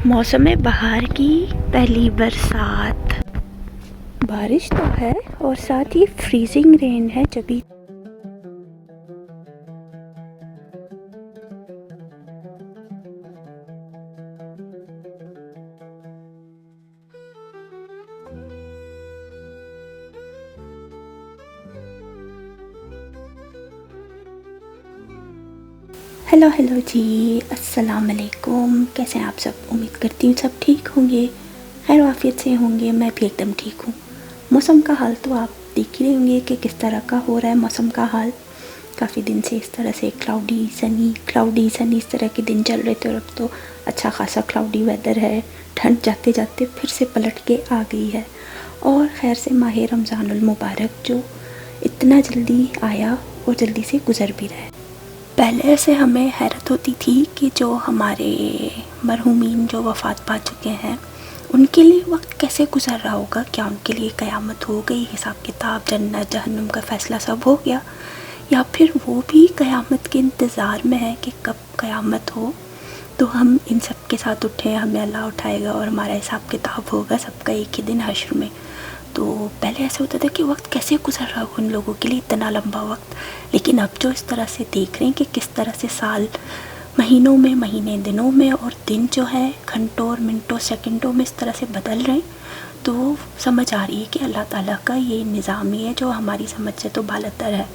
मौसम बहार की पहली बरसात। बारिश तो है और साथ ही फ्रीजिंग रेन है। जब भी हेलो हेलो जी, अस्सलाम वालेकुम। कैसे हैं आप सब? उम्मीद करती हूँ सब ठीक होंगे, खैर आफियत से होंगे। मैं भी एकदम ठीक हूँ। मौसम का हाल तो आप देख ही रहे होंगे कि किस तरह का हो रहा है मौसम का हाल। काफ़ी दिन से इस तरह से क्लाउडी सनी इस तरह के दिन चल रहे थे और अब तो अच्छा खासा क्लाउडी वेदर है। ठंड जाते जाते फिर से पलट के आ गई है। और खैर से माह रमज़ानुल मुबारक जो इतना जल्दी आया और जल्दी से गुज़र भी रहा है। पहले से हमें हैरत होती थी कि जो हमारे मरहूमीन जो वफ़ात पा चुके हैं उनके लिए वक्त कैसे गुज़र रहा होगा। क्या उनके लिए क़यामत हो गई, हिसाब किताब, जन्नत जहन्नुम का फ़ैसला सब हो गया, या फिर वो भी क़यामत के इंतज़ार में है कि कब क़यामत हो तो हम इन सब के साथ उठें, हमें अल्लाह उठाएगा और हमारा हिसाब किताब होगा सबका एक ही दिन हश्र में। तो पहले ऐसे होता था कि वक्त कैसे गुजर रहा हो उन लोगों के लिए, इतना लंबा वक्त। लेकिन अब जो इस तरह से देख रहे हैं कि किस तरह से साल महीनों में, महीने दिनों में, और दिन जो है घंटों और मिनटों सेकंडों में इस तरह से बदल रहे हैं, तो समझ आ रही है कि अल्लाह ताला का ये निज़ाम ही है जो हमारी समझ से तो बालतर है।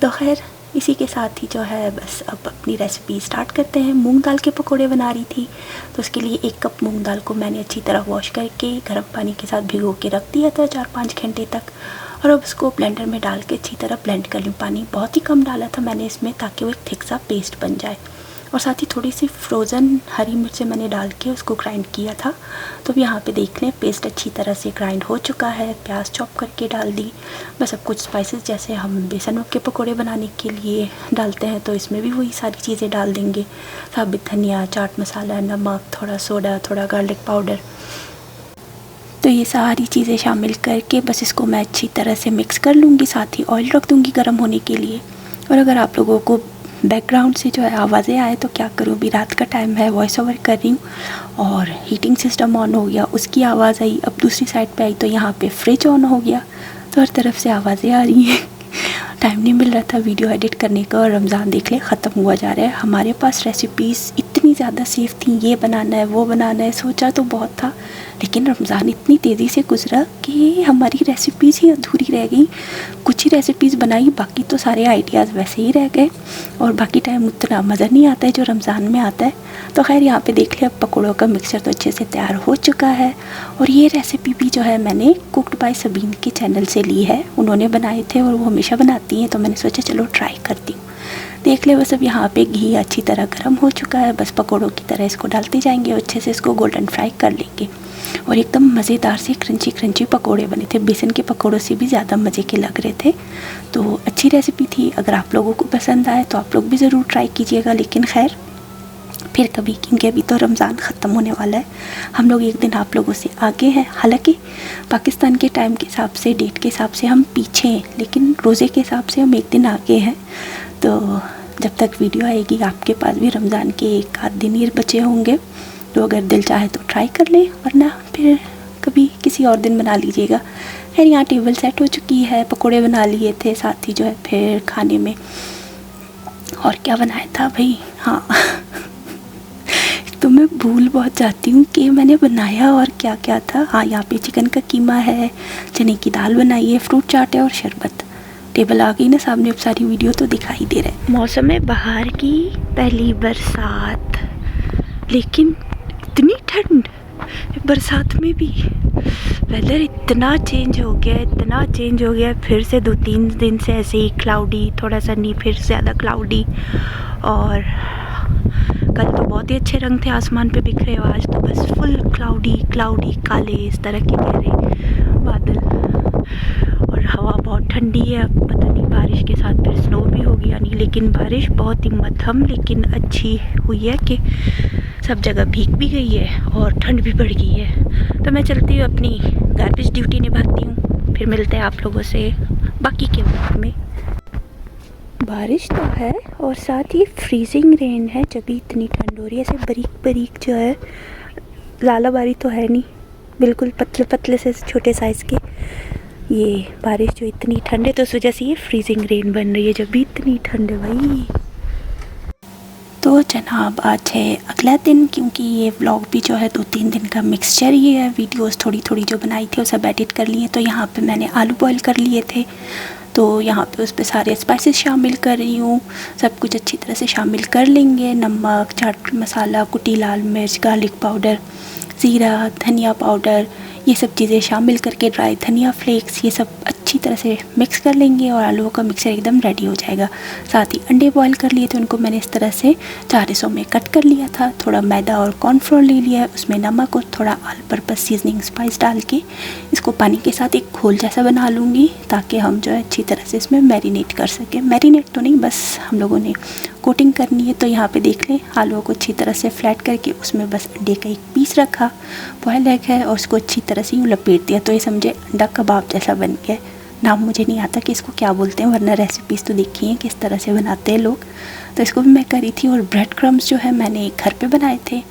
तो खैर इसी के साथ ही जो है बस अब अपनी रेसिपी स्टार्ट करते हैं। मूंग दाल के पकोड़े बना रही थी, तो उसके लिए 1 कप मूंग दाल को मैंने अच्छी तरह वॉश करके गर्म पानी के साथ भिगो के रख दिया था 4-5 घंटे तक। और अब उसको ब्लेंडर में डाल के अच्छी तरह ब्लेंड कर लूँ। पानी बहुत ही कम डाला था मैंने इसमें ताकि वो एक थिक सा पेस्ट बन जाए। और साथ ही थोड़ी सी फ्रोज़न हरी मिर्चें मैंने डाल के उसको ग्राइंड किया था। तो अब यहाँ पे देख लें पेस्ट अच्छी तरह से ग्राइंड हो चुका है। प्याज चॉप करके डाल दी। बस अब कुछ स्पाइसेस जैसे हम बेसन के पकोड़े बनाने के लिए डालते हैं तो इसमें भी वही सारी चीज़ें डाल देंगे। साबित धनिया, चाट मसाला, नमक, थोड़ा सोडा, थोड़ा गार्लिक पाउडर। तो ये सारी चीज़ें शामिल करके बस इसको मैं अच्छी तरह से मिक्स कर लूँगी। साथ ही ऑयल रख दूँगी गर्म होने के लिए। और अगर आप लोगों को बैकग्राउंड से जो है आवाज़ें आए तो क्या करूँ, भी रात का टाइम है, वॉइस ओवर कर रही हूँ और हीटिंग सिस्टम ऑन हो गया, उसकी आवाज़ आई। अब दूसरी साइड पे आई तो यहाँ पे फ्रिज ऑन हो गया, तो हर तरफ से आवाज़ें आ रही हैं। टाइम नहीं मिल रहा था वीडियो एडिट करने का और रमज़ान देख ले ख़त्म हुआ जा रहा है। हमारे पास रेसिपीज़ इतनी ज़्यादा सेफ थी, ये बनाना है वो बनाना है, सोचा तो बहुत था, लेकिन रमज़ान इतनी तेज़ी से गुजरा कि हमारी रेसिपीज़ ही अधूरी रह गई। कुछ ही रेसिपीज़ बनाई, बाकी तो सारे आइडियाज़ वैसे ही रह गए और बाकी टाइम उतना मज़ा नहीं आता है जो रमज़ान में आता है। तो खैर यहाँ पे देख लिया पकौड़ों का मिक्सचर तो अच्छे से तैयार हो चुका है। और ये रेसिपी भी जो है मैंने कुक्ड बाय सबीन के चैनल से ली है, उन्होंने बनाए थे और वो हमेशा बनाती हैं, तो मैंने सोचा चलो ट्राई करती हूँ। देख ले बस अब यहाँ पे घी अच्छी तरह गर्म हो चुका है। बस पकौड़ों की तरह इसको डालते जाएंगे और अच्छे से इसको गोल्डन फ्राई कर लेंगे। और एकदम मज़ेदार से क्रंची पकौड़े बने थे, बेसन के पकौड़ों से भी ज़्यादा मज़े के लग रहे थे। तो अच्छी रेसिपी थी, अगर आप लोगों को पसंद आए तो आप लोग भी ज़रूर ट्राई कीजिएगा। लेकिन खैर फिर कभी, क्योंकि अभी तो रमज़ान ख़त्म होने वाला है, हम लोग एक दिन आप लोगों से आगे हैं। हालांकि पाकिस्तान के टाइम के हिसाब से, डेट के हिसाब से हम पीछे हैं, लेकिन रोज़े के हिसाब से हम एक दिन आगे हैं। तो जब तक वीडियो आएगी आपके पास भी रमज़ान के 1 आध दिन ही बचे होंगे, तो अगर दिल चाहे तो ट्राई कर ले, वरना फिर कभी किसी और दिन बना लीजिएगा। खैर यहाँ टेबल सेट हो चुकी है, पकोड़े बना लिए थे, साथ ही जो है फिर खाने में और क्या बनाया था भाई, हाँ तो मैं भूल बहुत जाती हूँ कि मैंने बनाया और क्या क्या था। हाँ यहाँ पे चिकन का कीमा है, चने की दाल बनाई है, फ्रूट चाट है और शरबत। टेबल आ गई ना सामने, अब सारी वीडियो तो दिखाई दे रहा है। मौसम बहार की पहली बरसात, लेकिन इतनी ठंड बरसात में भी। वेदर इतना चेंज हो गया, फिर से 2-3 दिन से ऐसे ही क्लाउडी, थोड़ा सा नहीं फिर ज़्यादा क्लाउडी। और कल तो बहुत ही अच्छे रंग थे आसमान पे बिखरे, आज तो बस फुल क्लाउडी काले इस तरह के गहरे बादल। और हवा बहुत ठंडी है, अब पता नहीं बारिश के साथ फिर स्नो भी होगी या नहीं, लेकिन बारिश बहुत ही मध्यम लेकिन अच्छी हुई है कि सब जगह भीग भी गई है और ठंड भी बढ़ गई है। तो मैं चलती हूँ अपनी गार्बेज ड्यूटी निभाती हूँ, फिर मिलते हैं आप लोगों से बाकी के वक्त में। बारिश तो है और साथ ही फ्रीजिंग रेन है, जब भी इतनी ठंड हो रही है। ऐसे बारीक जो है ज़्यादा बारिश तो है नहीं, बिल्कुल पतले पतले से छोटे साइज़ के। ये बारिश जो इतनी ठंड है तो उस वजह से ये फ्रीजिंग रेन बन रही है, जब भी इतनी ठंड है भाई। तो जनाब आज है अगला दिन, क्योंकि ये व्लॉग भी जो है 2-3 दिन का मिक्सचर ही है। वीडियोस थोड़ी थोड़ी जो बनाई थी वो सब एडिट कर लिए। तो यहाँ पे मैंने आलू बॉईल कर लिए थे, तो यहाँ पे उस पर सारे स्पाइसेस शामिल कर रही हूँ। सब कुछ अच्छी तरह से शामिल कर लेंगे, नमक, चाट मसाला, कुटी लाल मिर्च, गार्लिक पाउडर, ज़ीरा, धनिया पाउडर, ये सब चीज़ें शामिल करके, ड्राई धनिया फ्लेक्स, ये सब अच्छी तरह से मिक्स कर लेंगे और आलूओं का मिक्सर एकदम रेडी हो जाएगा। साथ ही अंडे बॉईल कर लिए थे, उनको मैंने इस तरह से 4 हिस्सों में कट कर लिया था। थोड़ा मैदा और कॉर्नफ्लोर ले लिया है, उसमें नमक और थोड़ा ऑल पर्पस सीजनिंग स्पाइस डाल के इसको पानी के साथ एक घोल जैसा बना लूँगी, ताकि हम जो है अच्छी तरह से इसमें मैरिनेट कर सकें। मैरिनेट तो नहीं, बस हम लोगों ने कोटिंग करनी है। तो यहाँ पे देख लें, आलूओं को अच्छी तरह से फ्लैट करके उसमें बस अंडे का एक पीस रखा, बॉयल एग है, और उसको अच्छी तरह से यूँ लपेट दिया। तो ये समझे अंडा कबाब जैसा बन गया। नाम मुझे नहीं आता कि इसको क्या बोलते हैं, वरना रेसिपीज़ तो देखी हैं किस तरह से बनाते हैं लोग। तो इसको भी मैं करी थी। और ब्रेड क्रम्स जो है मैंने घर पे बनाए थे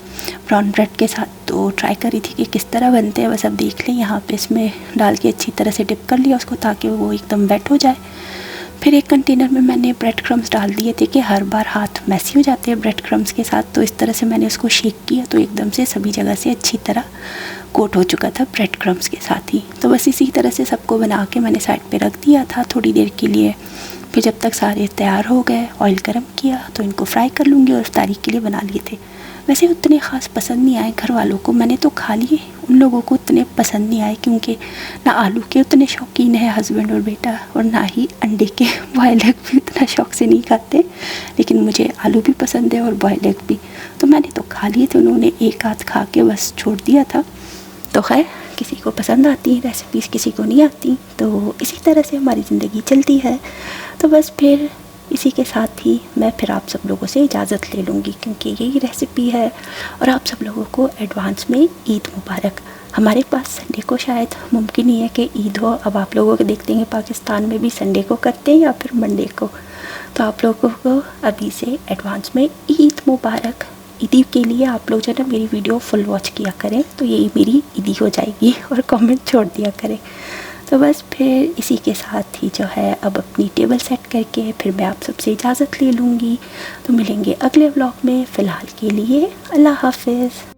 ब्राउन ब्रेड के साथ, तो ट्राई करी थी कि किस तरह बनते हैं। बस अब देख लें, यहाँ पे इसमें डाल के अच्छी तरह से डिप कर लिया उसको, ताकि वो एकदम वेट हो जाए। फिर एक कंटेनर में मैंने ब्रेड क्रम्स डाल दिए थे कि हर बार हाथ मैसी हो जाते हैं ब्रेड क्रम्स के साथ। तो इस तरह से मैंने उसको शेक किया, तो एकदम से सभी जगह से अच्छी तरह कोट हो चुका था ब्रेड क्रम्स के साथ ही। तो बस इसी तरह से सबको बना के मैंने साइड पे रख दिया था थोड़ी देर के लिए। फिर जब तक सारे तैयार हो गए, ऑयल गर्म किया, तो इनको फ्राई कर लूँगी। और इफ्तारी के लिए बना लिए थे। वैसे उतने ख़ास पसंद नहीं आए घर वालों को, मैंने तो खा लिए, उन लोगों को उतने पसंद नहीं आए, क्योंकि ना आलू के उतने शौकीन है हस्बैंड और बेटा, और ना ही अंडे के। बॉयल एग भी उतना शौक से नहीं खाते, लेकिन मुझे आलू भी पसंद है और बॉयल एग भी। तो मैंने तो खा लिए थे, उन्होंने एक आध खा के बस छोड़ दिया था। तो खैर, किसी को पसंद आती हैं रेसिपीज़, किसी को नहीं आती, तो इसी तरह से हमारी ज़िंदगी चलती है। तो बस फिर इसी के साथ ही मैं फिर आप सब लोगों से इजाज़त ले लूँगी, क्योंकि यही रेसिपी है। और आप सब लोगों को एडवांस में ईद मुबारक। हमारे पास संडे को शायद मुमकिन ही है कि ईद हो। अब आप लोगों को देखते हैं पाकिस्तान में भी संडे को करते हैं या फिर मंडे को। तो आप लोगों को अभी से एडवांस में ईद मुबारक। ईदी के लिए आप लोग जो है ना मेरी वीडियो फुल वॉच किया करें, तो यही मेरी ईदी हो जाएगी, और कमेंट छोड़ दिया करें। तो बस फिर इसी के साथ ही जो है अब अपनी टेबल सेट करके फिर मैं आप सबसे इजाज़त ले लूँगी। तो मिलेंगे अगले व्लॉग में। फ़िलहाल के लिए अल्लाह हाफ़िज़।